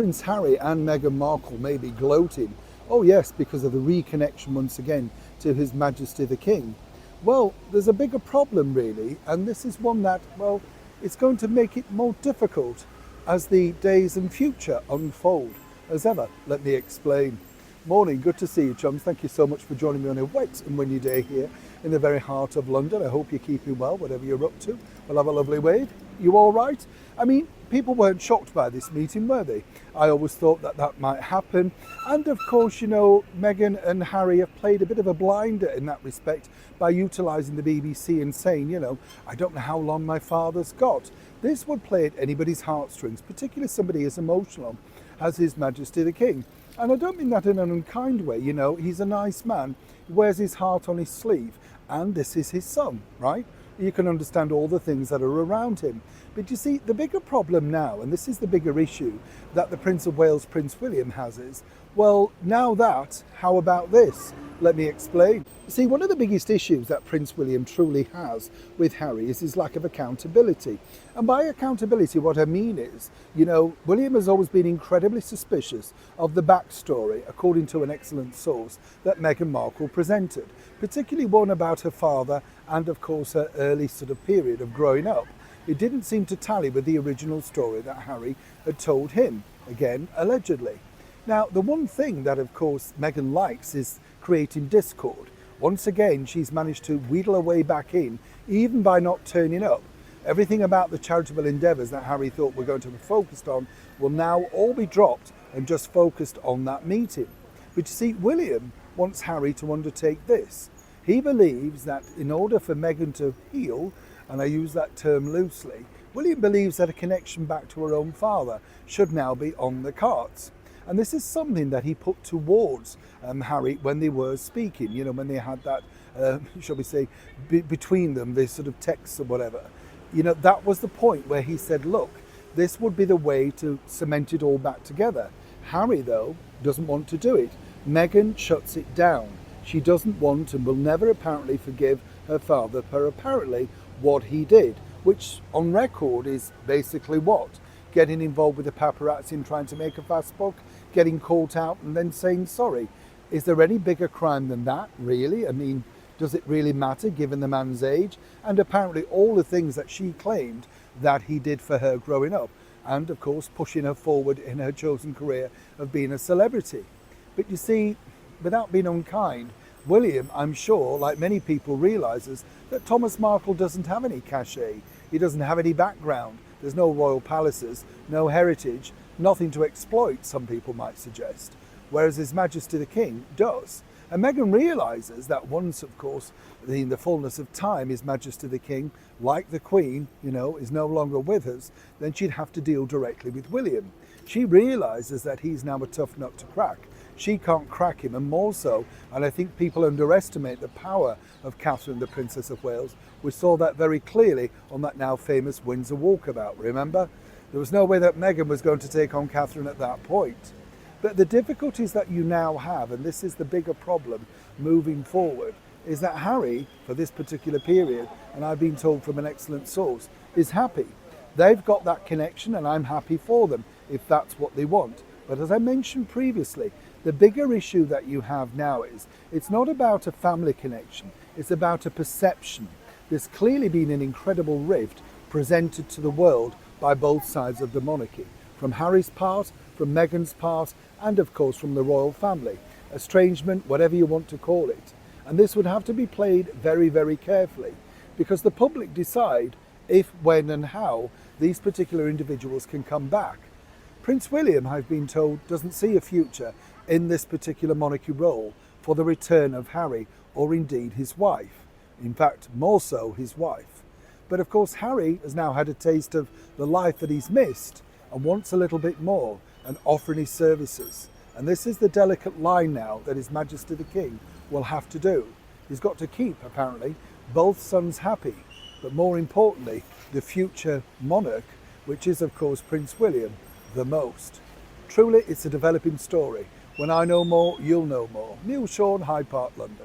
Prince Harry and Meghan Markle may be gloating, oh yes, because of the reconnection once again to His Majesty the King, well, there's a bigger problem really, and this is one that, well, it's going to make it more difficult as the days and future unfold. As ever, let me explain. Morning, good to see you, chums. Thank you so much for joining me on a wet and windy day here in the very heart of London. I hope you're keeping well, whatever you're up to. We'll have a lovely wave. You all right? I mean, people weren't shocked by this meeting, were they? I always thought that that might happen. And of course, you know, Meghan and Harry have played a bit of a blinder in that respect by utilising the BBC and saying, you know, I don't know how long my father's got. This would play at anybody's heartstrings, particularly somebody as emotional as His Majesty the King. And I don't mean that in an unkind way, you know, he's a nice man, he wears his heart on his sleeve, and this is his son, right? You can understand all the things that are around him. But you see, the bigger problem now, and this is the bigger issue that the Prince of Wales, Prince William, has is, well, now that, how about this? Let me explain. See, one of the biggest issues that Prince William truly has with Harry is his lack of accountability. And by accountability, what I mean is, you know, William has always been incredibly suspicious of the backstory, according to an excellent source that Meghan Markle presented, particularly one about her father and, of course, her early sort of period of growing up. It didn't seem to tally with the original story that Harry had told him, again, allegedly. Now, the one thing that, of course, Meghan likes is creating discord. Once again, she's managed to wheedle her way back in, even by not turning up. Everything about the charitable endeavours that Harry thought were going to be focused on will now all be dropped and just focused on that meeting. But you see, William wants Harry to undertake this. He believes that in order for Meghan to heal, and I use that term loosely, William believes that a connection back to her own father should now be on the cards. And this is something that he put towards Harry when they were speaking, you know, when they had that, shall we say, between them, this sort of texts or whatever. You know, that was the point where he said, look, this would be the way to cement it all back together. Harry, though, doesn't want to do it. Meghan shuts it down. She doesn't want and will never apparently forgive her father for apparently what he did, which on record is basically what? Getting involved with the paparazzi and trying to make a fast buck, getting caught out and then saying sorry. Is there any bigger crime than that, really? I mean, does it really matter given the man's age? And apparently all the things that she claimed that he did for her growing up. And of course, pushing her forward in her chosen career of being a celebrity. But you see, without being unkind, William, I'm sure, like many people, realises that Thomas Markle doesn't have any cachet. He doesn't have any background. There's no royal palaces, no heritage, nothing to exploit, some people might suggest. Whereas His Majesty the King does. And Meghan realises that once, of course, in the fullness of time, His Majesty the King, like the Queen, you know, is no longer with us, then she'd have to deal directly with William. She realises that he's now a tough nut to crack. She can't crack him, and more so, and I think people underestimate the power of Catherine, the Princess of Wales. We saw that very clearly on that now famous Windsor walkabout, remember? There was no way that Meghan was going to take on Catherine at that point. But the difficulties that you now have, and this is the bigger problem moving forward, is that Harry, for this particular period, and I've been told from an excellent source, is happy. They've got that connection, and I'm happy for them, if that's what they want. But as I mentioned previously, the bigger issue that you have now is, it's not about a family connection, it's about a perception. There's clearly been an incredible rift presented to the world by both sides of the monarchy, from Harry's part, from Meghan's part, and of course from the royal family. Estrangement, whatever you want to call it. And this would have to be played very, very carefully, because the public decide if, when and how these particular individuals can come back. Prince William, I've been told, doesn't see a future in this particular monarchy role for the return of Harry, or indeed his wife. In fact, more so his wife. But of course, Harry has now had a taste of the life that he's missed and wants a little bit more and offering his services. And this is the delicate line now that His Majesty the King will have to do. He's got to keep, apparently, both sons happy, but more importantly, the future monarch, which is, of course, Prince William, the most. Truly, it's a developing story. When I know more, you'll know more. Neil Sean, Hyde Park, London.